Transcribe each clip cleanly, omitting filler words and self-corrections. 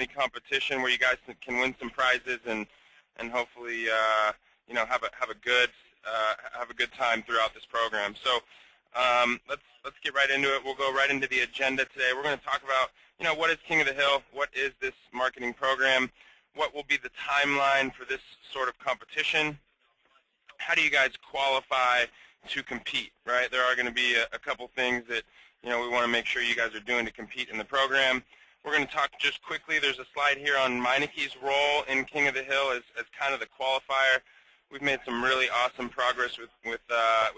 competition where you guys can win some prizes and hopefully have a good time throughout this program. So let's get right into it. We'll go right into the agenda today. We're going to talk about what is King of the Hill, what is this marketing program, what will be the timeline for this sort of competition, how do you guys qualify to compete, right? There are going to be a couple things that we want to make sure you guys are doing to compete in the program. We're going to talk just quickly. There's a slide here on Meinike's role in King of the Hill as kind of the qualifier. We've made some really awesome progress with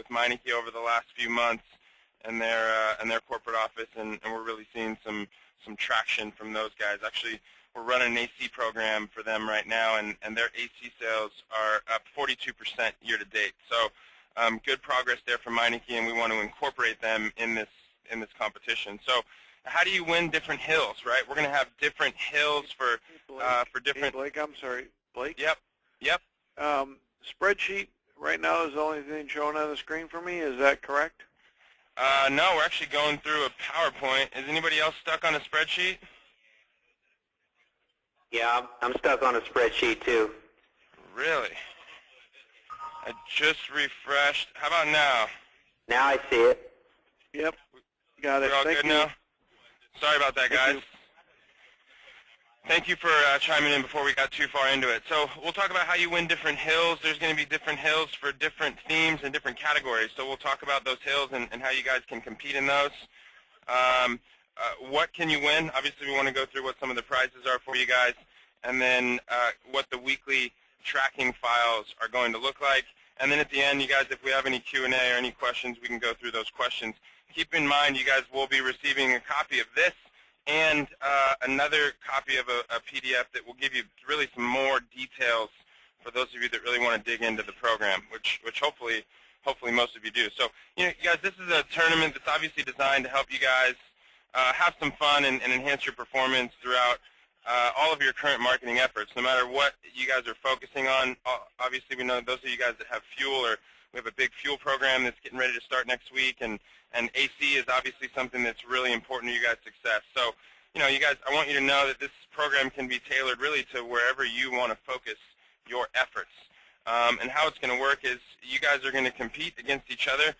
Meineke over the last few months and their corporate office, and we're really seeing some traction from those guys. Actually, we're running an AC program for them right now, and their AC sales are up 42% year to date. So good progress there for Meineke, and we want to incorporate them in this competition. So how do you win different hills, right? We're going to have different hills for different. Hey, Blake, I'm sorry, Blake. Yep. Spreadsheet right now is the only thing showing on the screen for me. Is that correct? No, we're actually going through a PowerPoint. Is anybody else stuck on a spreadsheet? Yeah, I'm stuck on a spreadsheet too. Really? I just refreshed. How about now? Now I see it. Yep. Got it. We're all Thank good you. now? Sorry about that, guys. Thank you for chiming in before we got too far into it. So we'll talk about how you win different hills. There's going to be different hills for different themes and different categories. So we'll talk about those hills and how you guys can compete in those. What can you win? Obviously, we want to go through what some of the prizes are for you guys, and then what the weekly tracking files are going to look like. And then at the end, you guys, if we have any Q&A or any questions, we can go through those questions. Keep in mind, you guys will be receiving a copy of this and another copy of a PDF that will give you really some more details for those of you that really want to dig into the program, which hopefully most of you do. So, you guys, this is a tournament that's obviously designed to help you guys have some fun and enhance your performance throughout all of your current marketing efforts, no matter what you guys are focusing on. Obviously, we know those of you guys that have fuel, or we have a big fuel program that's getting ready to start next week, and AC is obviously something that's really important to you guys' success. So, you guys, I want you to know that this program can be tailored really to wherever you want to focus your efforts. And how it's going to work is you guys are going to compete against each other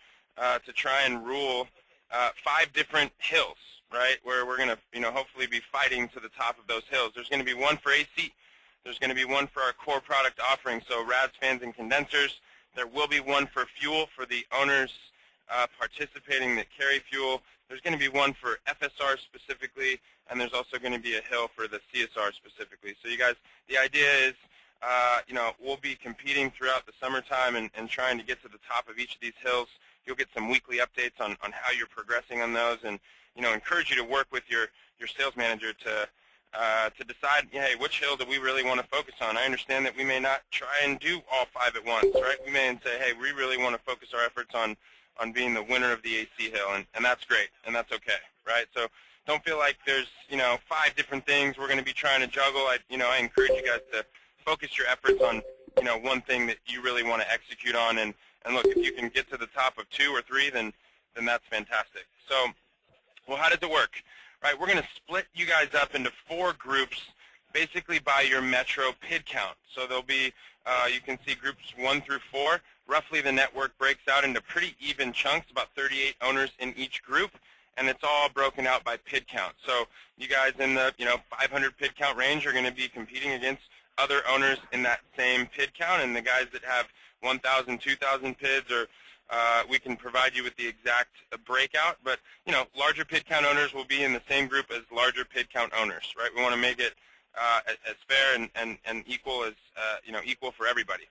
to try and rule 5 different hills, right, where we're going to, hopefully be fighting to the top of those hills. There's going to be one for AC. There's going to be one for our core product offering, so RADs, fans, and condensers. There will be one for fuel for the owners participating that carry fuel. There's going to be one for FSR specifically, and there's also going to be a hill for the CSR specifically. So you guys, the idea is, we'll be competing throughout the summertime and trying to get to the top of each of these hills. You'll get some weekly updates on how you're progressing on those, and encourage you to work with your sales manager to decide, hey, which hill do we really want to focus on. I understand that we may not try and do all 5 at once, right? We may say, hey, we really want to focus our efforts on being the winner of the AC hill, and that's great, and that's okay, right? So don't feel like there's 5 different things we're going to be trying to juggle. I encourage you guys to focus your efforts on one thing that you really want to execute on, and look, if you can get to the top of 2 or 3, then that's fantastic. So, well, how does it work? Right, we're going to split you guys up into 4 groups, basically by your metro PID count. So there'll be, you can see groups 1 through 4. Roughly, the network breaks out into pretty even chunks, about 38 owners in each group, and it's all broken out by PID count. So you guys in the 500 PID count range are going to be competing against other owners in that same PID count, and the guys that have 1,000, 2,000 PIDs, or we can provide you with the exact breakout. But larger PID count owners will be in the same group as larger PID count owners, right? We want to make it as fair and equal as equal for everybody.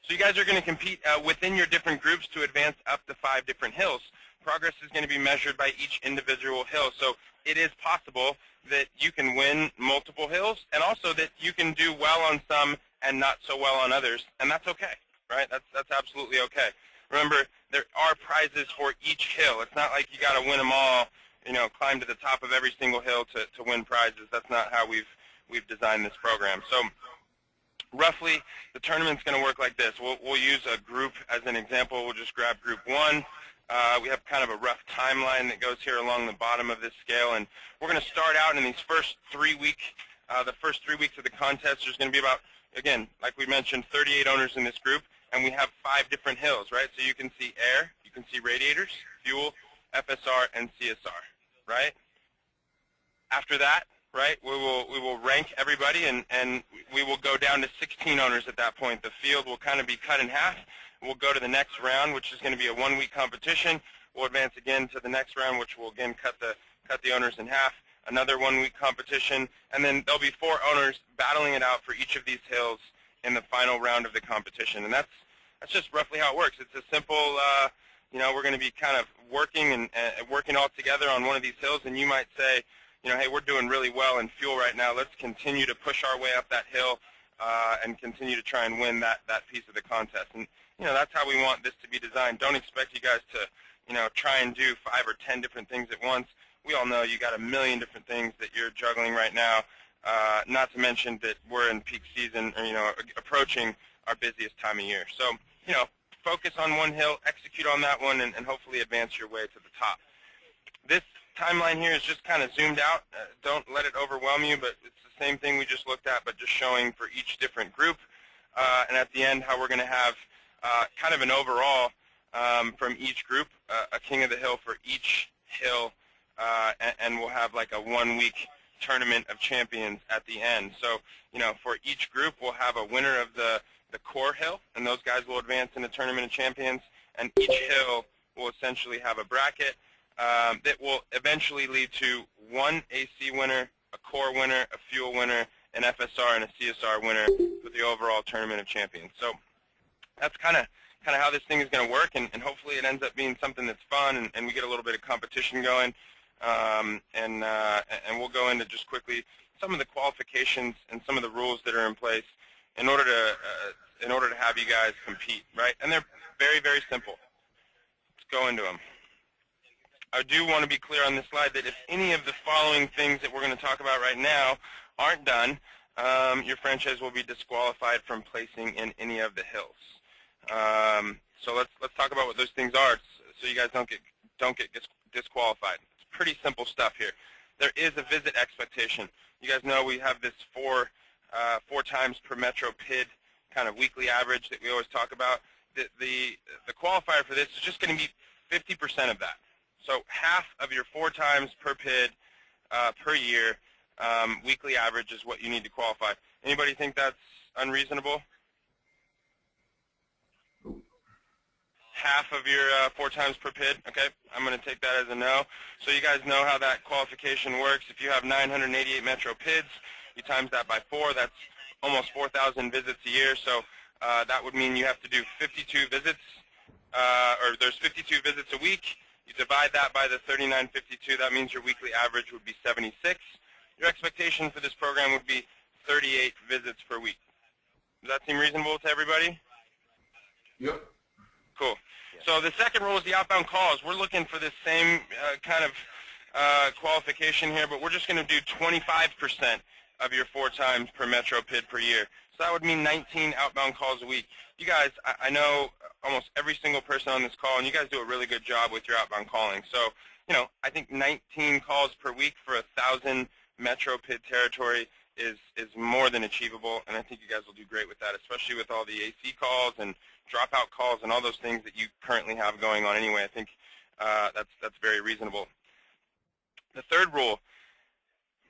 So you guys are going to compete within your different groups to advance up to 5 different hills. Progress is going to be measured by each individual hill. So it is possible that you can win multiple hills, and also that you can do well on some and not so well on others, and that's okay, right? That's absolutely okay. Remember, there are prizes for each hill. It's not like you got to win them all, climb to the top of every single hill to win prizes. That's not how we've designed this program. So roughly, the tournament's going to work like this. We'll use a group as an example. We'll just grab group 1. We have kind of a rough timeline that goes here along the bottom of this scale, and we're going to start out in these first 3-week The first 3 weeks of the contest, there's going to be about, again, like we mentioned, 38 owners in this group, and we have 5 different hills, right? So you can see air, you can see radiators, fuel, FSR, and CSR, right? After that, right, we will rank everybody, and we will go down to 16 owners at that point. The field will kind of be cut in half. We'll go to the next round, which is going to be a 1-week competition. We'll advance again to the next round, which will again cut the owners in half. Another 1-week competition, and then there'll be 4 owners battling it out for each of these hills in the final round of the competition. And that's just roughly how it works. It's a simple, we're going to be kind of working and working all together on one of these hills, and you might say, hey, we're doing really well in fuel right now. Let's continue to push our way up that hill and continue to try and win that piece of the contest. And, that's how we want this to be designed. Don't expect you guys to, try and do 5 or 10 different things at once. We all know you got a million different things that you're juggling right now, not to mention that we're in peak season, or, approaching our busiest time of year. So, focus on one hill, execute on that one, and hopefully advance your way to the top. This timeline here is just kind of zoomed out. Don't let it overwhelm you, but it's the same thing we just looked at, but just showing for each different group. And at the end, how we're going to have kind of an overall from each group, a king of the hill for each hill, and we'll have like a 1-week tournament of champions at the end. So, for each group, we'll have a winner of the core hill, and those guys will advance in the tournament of champions, and each hill will essentially have a bracket that will eventually lead to 1 AC winner, a core winner, a fuel winner, an FSR, and a CSR winner for the overall tournament of champions. So that's kind of how this thing is going to work, and hopefully it ends up being something that's fun, and we get a little bit of competition going. And we'll go into just quickly some of the qualifications and some of the rules that are in place in order to have you guys compete, right? And they're very, very simple. Let's go into them. I do want to be clear on this slide that if any of the following things that we're going to talk about right now aren't done, your franchise will be disqualified from placing in any of the hills. So let's talk about what those things are, so you guys don't get disqualified. It's pretty simple stuff here. There is a visit expectation. You guys know we have this 4 times per metro PID kind of weekly average that we always talk about. The qualifier for this is just going to be 50% of that. So half of your 4 times per PID per year weekly average is what you need to qualify. Anybody think that's unreasonable? Half of your 4 times per PID? Okay, I'm going to take that as a no. So you guys know how that qualification works. If you have 988 metro PIDs, you times that by 4, that's almost 4,000 visits a year. So that would mean you have to do 52 visits, or there's 52 visits a week. You divide that by the 3952, that means your weekly average would be 76. Your expectation for this program would be 38 visits per week. Does that seem reasonable to everybody? Yep. Cool. So the second rule is the outbound calls. We're looking for this same kind of qualification here, but we're just going to do 25% of your 4 times per metro PID per year. So that would mean 19 outbound calls a week. You guys, I know almost every single person on this call, and you guys do a really good job with your outbound calling. So, I think 19 calls per week for 1,000 metro PID territory is more than achievable, and I think you guys will do great with that, especially with all the AC calls and dropout calls and all those things that you currently have going on anyway. I think that's very reasonable. The third rule,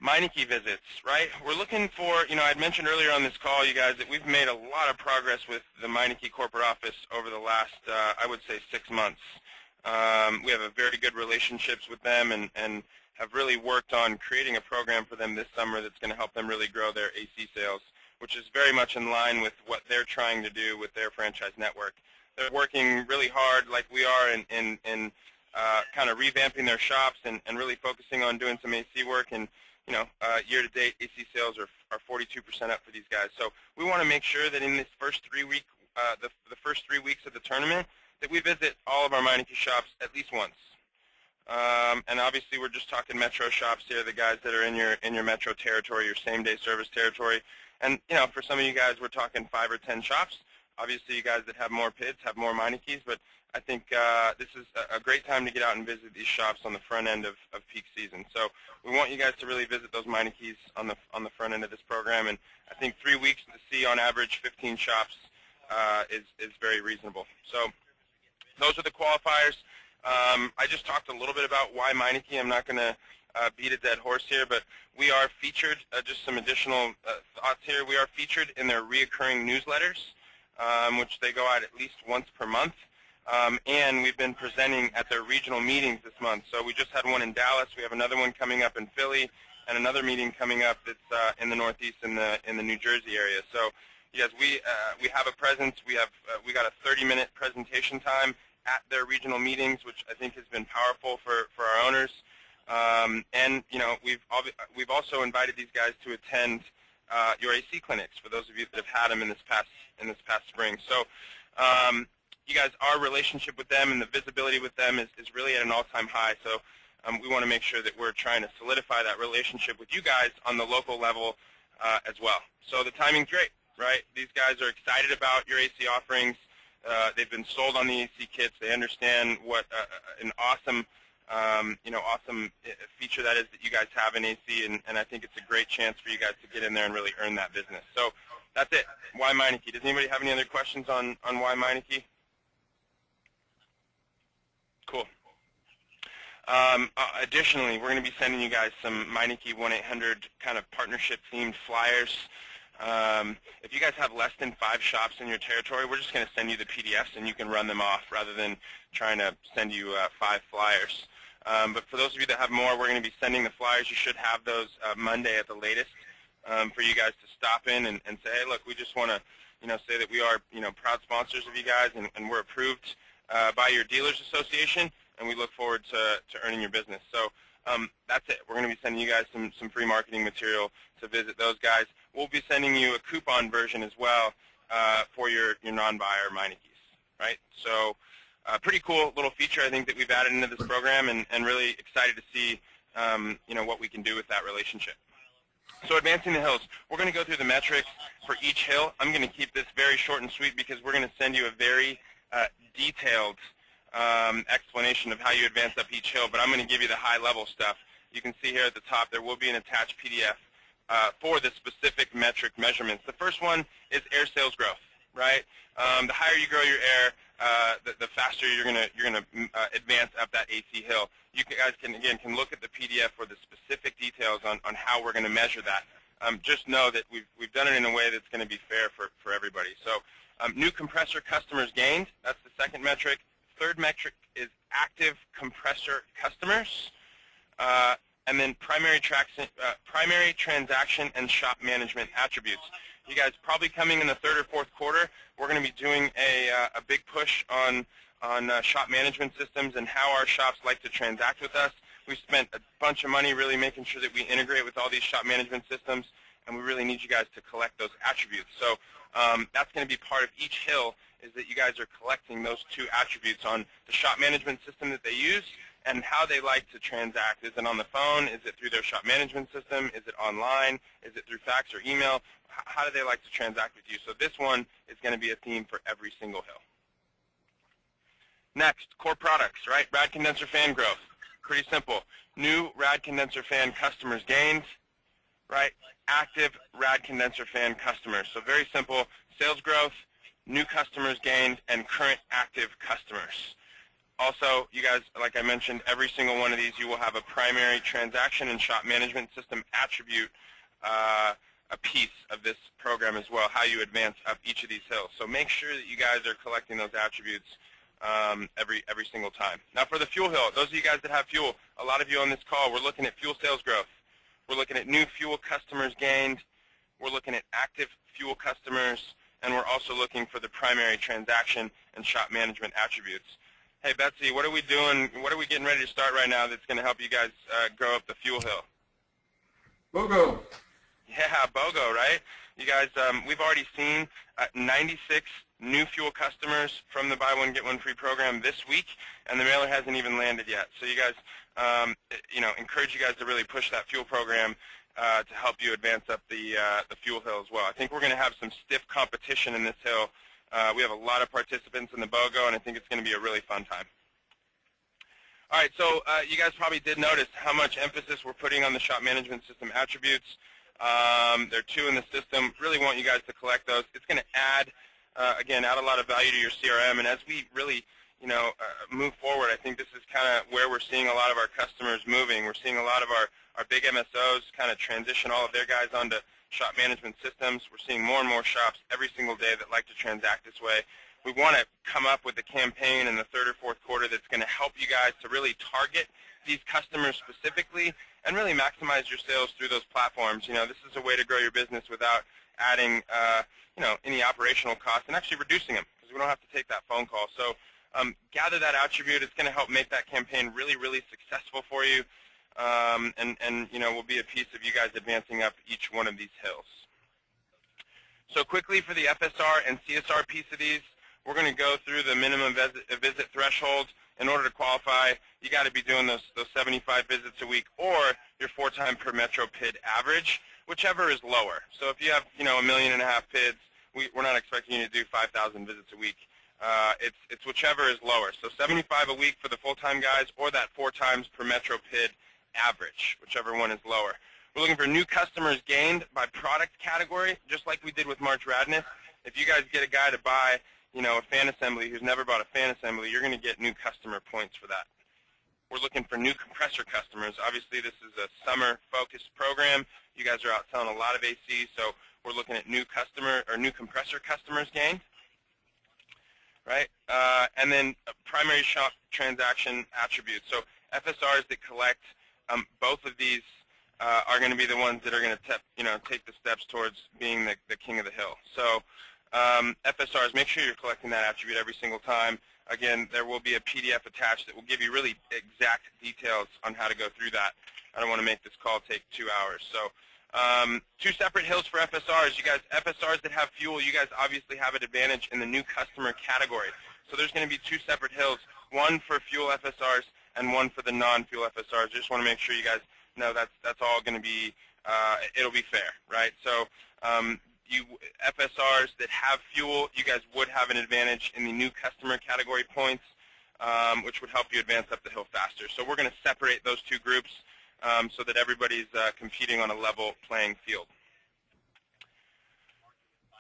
Meineke visits, right? We're looking for, I'd mentioned earlier on this call, you guys, that we've made a lot of progress with the Meineke corporate office over the last, I would say, 6 months. We have a very good relationships with them and have really worked on creating a program for them this summer that's going to help them really grow their AC sales, which is very much in line with what they're trying to do with their franchise network. They're working really hard, like we are, in kind of revamping their shops and really focusing on doing some AC work. And year-to-date, AC sales are 42% up for these guys. So we want to make sure that in this first 3 week, the first 3 weeks of the tournament, that we visit all of our Meineke shops at least once. And obviously, we're just talking metro shops here, the guys that are in your metro territory, your same-day service territory. And for some of you guys, we're talking 5 or 10 shops. Obviously, you guys that have more PIDs have more Meinekes, but I think this is a great time to get out and visit these shops on the front end of peak season. So we want you guys to really visit those Meineke's on the front end of this program, and I think 3 weeks to see on average 15 shops is very reasonable. So those are the qualifiers. I just talked a little bit about why Meineke. I'm not going to beat a dead horse here, but we are featured, just some additional thoughts here. We are featured in their reoccurring newsletters, which they go out at least once per month. And we've been presenting at their regional meetings this month. So we just had one in Dallas. We have another one coming up in Philly, and another meeting coming up that's in the Northeast in the New Jersey area. So yes, we have a presence. We got a 30-minute presentation time at their regional meetings, which I think has been powerful for our owners. And you know, we've also invited these guys to attend your AC clinics for those of you that have had them in this past spring. So you guys, our relationship with them and the visibility with them is really at an all-time high. So we want to make sure that we're trying to solidify that relationship with you guys on the local level as well. So the timing's great, right? These guys are excited about your AC offerings. They've been sold on the AC kits. They understand what an awesome, awesome feature that is that you guys have in AC, and I think it's a great chance for you guys to get in there and really earn that business. So that's it. Why Meineke? Does anybody have any other questions on why Meineke? Cool. Additionally, we're going to be sending you guys some Meineke 1-800 kind of partnership-themed flyers. If you guys have less than 5 shops in your territory, we're just going to send you the PDFs, and you can run them off rather than trying to send you 5 flyers. But for those of you that have more, we're going to be sending the flyers. You should have those Monday at the latest for you guys to stop in and say, hey, look, we just want to say that we are proud sponsors of you guys, and we're approved by your Dealers Association, and we look forward to earning your business. So that's it. We're going to be sending you guys some free marketing material to visit those guys. We'll be sending you a coupon version as well for your non-buyer Meineke's, right? So pretty cool little feature I think that we've added into this program, and really excited to see what we can do with that relationship. So advancing the hills, we're going to go through the metrics for each hill. I'm going to keep this very short and sweet because we're going to send you a very detailed explanation of how you advance up each hill, but I'm going to give you the high-level stuff. You can see here at the top there will be an attached PDF for the specific metric measurements. The first one is air sales growth, right? The higher you grow your air, the faster you're going to advance up that AC hill. You guys can look at the PDF for the specific details on how we're going to measure that. Just know that we've done it in a way that's going to be fair for everybody. So new compressor customers gained, that's the second metric. Third metric is active compressor customers. And then primary transaction and shop management attributes. You guys, probably coming in the 3rd or 4th quarter, we're going to be doing a big push on shop management systems and how our shops like to transact with us. We've spent a bunch of money really making sure that we integrate with all these shop management systems, and we really need you guys to collect those attributes. So that's going to be part of each hill, is that you guys are collecting those 2 attributes on the shop management system that they use and how they like to transact. Is it on the phone? Is it through their shop management system? Is it online? Is it through fax or email? How do they like to transact with you? So this one is going to be a theme for every single hill. Next, core products, right? Rad condenser fan growth. Pretty simple. New rad condenser fan customers gained, right? Active rad condenser fan customers. So very simple. Sales growth, new customers gained, and current active customers. Also, you guys, like I mentioned, every single one of these you will have a primary transaction and shop management system attribute, a piece of this program as well, how you advance up each of these hills. So make sure that you guys are collecting those attributes every single time. Now for the fuel hill, those of you guys that have fuel, a lot of you on this call, we're looking at fuel sales growth. We're looking at new fuel customers gained. We're looking at active fuel customers, and we're also looking for the primary transaction and shop management attributes. Hey, Betsy, what are we doing? What are we getting ready to start right now that's going to help you guys grow up the fuel hill? BOGO. Yeah, BOGO, right? You guys, we've already seen 96 new fuel customers from the Buy One, Get One Free program this week, and the mailer hasn't even landed yet. So you guys, encourage you guys to really push that fuel program to help you advance up the fuel hill as well. I think we're going to have some stiff competition in this hill. We have a lot of participants in the BOGO, and I think it's going to be a really fun time. All right, so you guys probably did notice how much emphasis we're putting on the shop management system attributes. There are 2 in the system. Really want you guys to collect those. It's going to add, again, add a lot of value to your CRM. And as we really, move forward, I think this is kind of where we're seeing a lot of our customers moving. We're seeing a lot of our big MSOs kind of transition all of their guys onto shop management systems. We're seeing more and more shops every single day that like to transact this way. We want to come up with a campaign in the 3rd or 4th quarter that's going to help you guys to really target these customers specifically and really maximize your sales through those platforms. This is a way to grow your business without adding, any operational costs and actually reducing them because we don't have to take that phone call. So gather that attribute. It's going to help make that campaign really, really successful for you, and will be a piece of you guys advancing up each one of these hills. So quickly for the FSR and CSR piece of these, we're going to go through the minimum visit threshold. In order to qualify, you got to be doing those 75 visits a week or your 4 times per Metro PID average, whichever is lower. So if you have, 1.5 million PIDs, we're not expecting you to do 5,000 visits a week. It's whichever is lower. So 75 a week for the full-time guys or that 4 times per Metro PID average, whichever one is lower. We're looking for new customers gained by product category, just like we did with March Radness. If you guys get a guy to buy a fan assembly who's never bought a fan assembly, you're going to get new customer points for that. We're looking for new compressor customers. Obviously, this is a summer-focused program. You guys are out selling a lot of AC, so we're looking at new compressor customers gained, right? And then primary shop transaction attributes. So FSRs that collect both of these are going to be the ones that are going to take the steps towards being the king of the hill. So FSRs, make sure you're collecting that attribute every single time. Again, there will be a PDF attached that will give you really exact details on how to go through that. I don't want to make this call take 2 hours. So 2 separate hills for FSRs. You guys, FSRs that have fuel, you guys obviously have an advantage in the new customer category. So there's going to be 2 separate hills, one for fuel FSRs and one for the non-fuel FSRs. I just want to make sure you guys know that's all going to be, it'll be fair, right? So you FSRs that have fuel, you guys would have an advantage in the new customer category points, which would help you advance up the hill faster. So we're going to separate those 2 groups so that everybody's competing on a level playing field.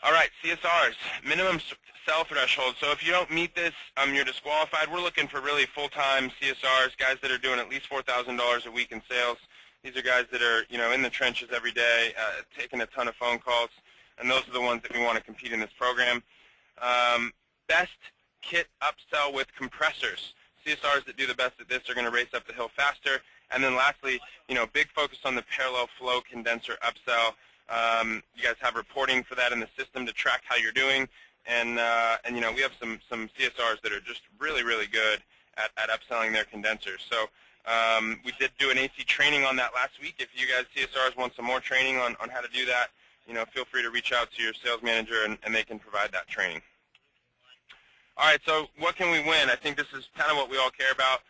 All right, CSRs, minimum sell threshold. So if you don't meet this, you're disqualified. We're looking for really full-time CSRs, guys that are doing at least $4,000 a week in sales. These are guys that are, in the trenches every day, taking a ton of phone calls. And those are the ones that we want to compete in this program. Best kit upsell with compressors. CSRs that do the best at this are going to race up the hill faster. And then lastly, big focus on the parallel flow condenser upsell. You guys have reporting for that in the system to track how you're doing. And we have some CSRs that are just really, really good at upselling their condensers. So we did do an AC training on that last week. If you guys CSRs want some more training on how to do that, feel free to reach out to your sales manager and they can provide that training. All right, so what can we win? I think this is kind of what we all care about.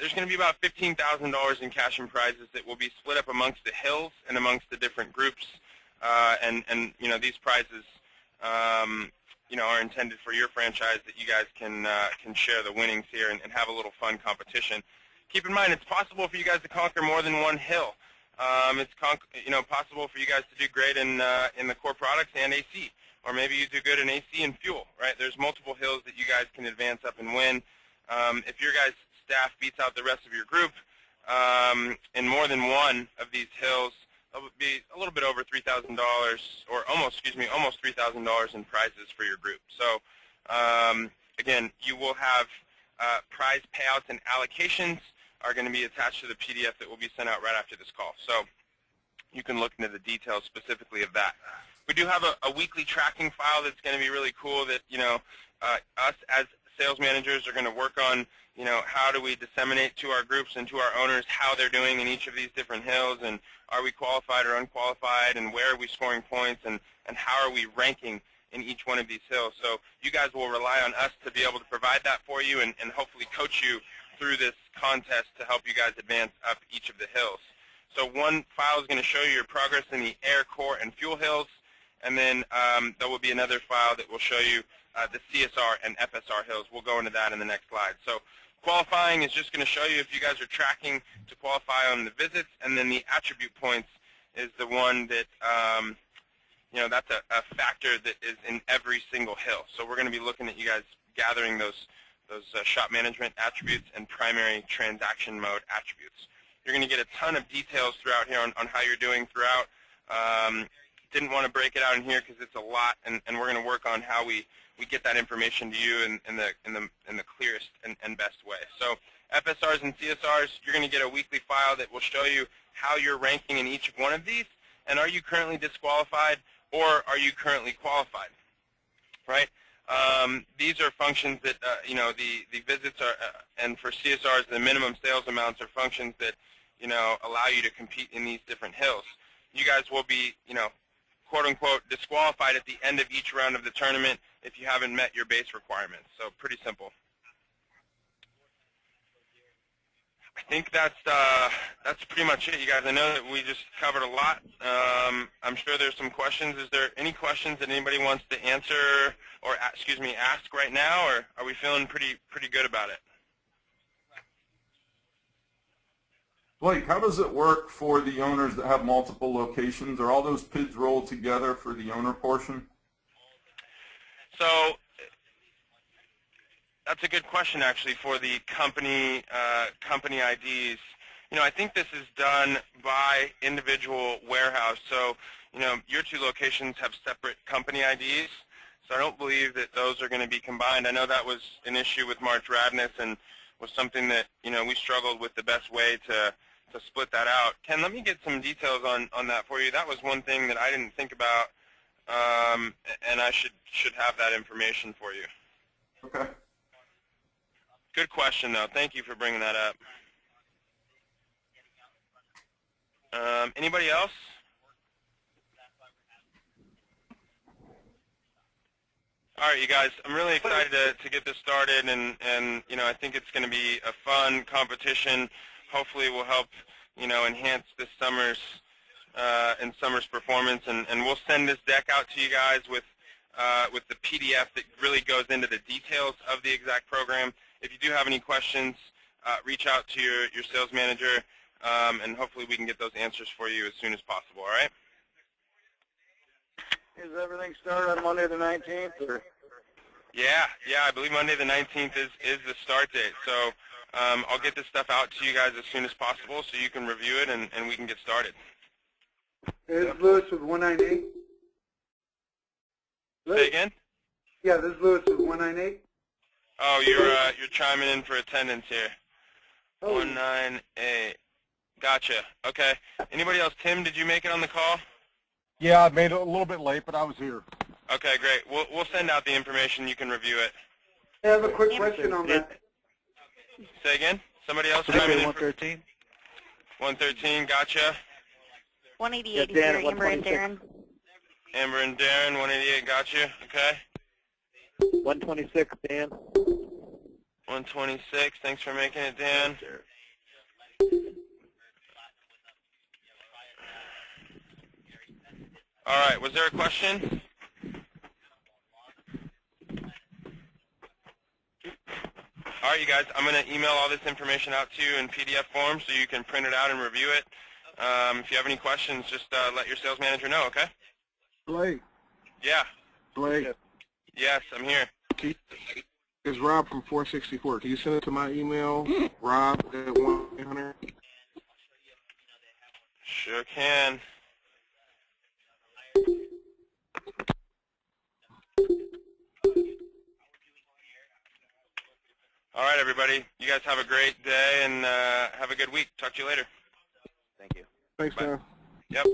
There's going to be about $15,000 in cash and prizes that will be split up amongst the hills and amongst the different groups. And these prizes, are intended for your franchise that you guys can share the winnings here and have a little fun competition. Keep in mind, it's possible for you guys to conquer more than one hill. It's possible for you guys to do great in the core products and AC, or maybe you do good in AC and fuel, right? There's multiple hills that you guys can advance up and win. If your guys' staff beats out the rest of your group in more than one of these hills, it'll be a little bit over $3,000, or almost $3,000 in prizes for your group. So again, you will have prize payouts and allocations are going to be attached to the PDF that will be sent out right after this call. So you can look into the details specifically of that. We do have a weekly tracking file that's going to be really cool that, us as sales managers are going to work on, how do we disseminate to our groups and to our owners how they're doing in each of these different hills, and are we qualified or unqualified, and where are we scoring points, and how are we ranking in each one of these hills. So you guys will rely on us to be able to provide that for you and hopefully coach you through this contest to help you guys advance up each of the hills. So one file is going to show you your progress in the air, core, and fuel hills, and then there will be another file that will show you the CSR and FSR hills. We'll go into that in the next slide. So qualifying is just going to show you if you guys are tracking to qualify on the visits, and then the attribute points is the one that, that's a factor that is in every single hill. So we're going to be looking at you guys gathering those shop management attributes and primary transaction mode attributes. You're going to get a ton of details throughout here on how you're doing throughout. Didn't want to break it out in here because it's a lot, and we're going to work on how we get that information to you in the clearest and best way. So FSRs and CSRs, you're going to get a weekly file that will show you how you're ranking in each one of these, and are you currently disqualified or are you currently qualified, right? These are functions that, the visits are, and for CSRs, the minimum sales amounts are functions that, allow you to compete in these different hills. You guys will be, quote-unquote, disqualified at the end of each round of the tournament if you haven't met your base requirements. So pretty simple. I think that's pretty much it, you guys. I know that we just covered a lot. I'm sure there's some questions. Is there any questions that anybody wants to answer or, ask right now, or are we feeling pretty good about it? Blake, how does it work for the owners that have multiple locations? Are all those PIDs rolled together for the owner portion? So that's a good question, actually, for the company IDs. I think this is done by individual warehouse. So, your two locations have separate company IDs. So I don't believe that those are going to be combined. I know that was an issue with March Radness and was something that, we struggled with the best way to split that out. Ken, let me get some details on that for you. That was one thing that I didn't think about, and I should have that information for you. Okay. Good question, though. Thank you for bringing that up. Anybody else? All right, you guys, I'm really excited to get this started, and I think it's going to be a fun competition. Hopefully we'll help, enhance this summer's performance, and we'll send this deck out to you guys with the PDF that really goes into the details of the exact program. If you do have any questions, reach out to your sales manager, and hopefully we can get those answers for you as soon as possible, all right? Is everything started on Monday the 19th? Or? Yeah, I believe Monday the 19th is the start date. So I'll get this stuff out to you guys as soon as possible so you can review it and we can get started. This is Lewis with 198. Say again? Yeah, this is Lewis with 198. Oh, you're chiming in for attendance here. 198. Gotcha. Okay. Anybody else? Tim, did you make it on the call? Yeah, I made it a little bit late, but I was here. Okay, great. We'll send out the information. You can review it. I have a quick question on that. Say again? Somebody else chiming in? 113. 113. Gotcha. 188 here, Amber and Darren. Amber and Darren, 188. Gotcha. Okay. 126, Dan. 126. Thanks for making it, Dan. All right. Was there a question? All right, you guys. I'm going to email all this information out to you in PDF form so you can print it out and review it. If you have any questions, just let your sales manager know, okay? Blake. Yeah. Blake. Yes, I'm here. It's Rob from 464. Can you send it to my email, Rob at 1-800? Sure can. All right, everybody. You guys have a great day and have a good week. Talk to you later. Thank you. Thanks, Bye. man. Yep.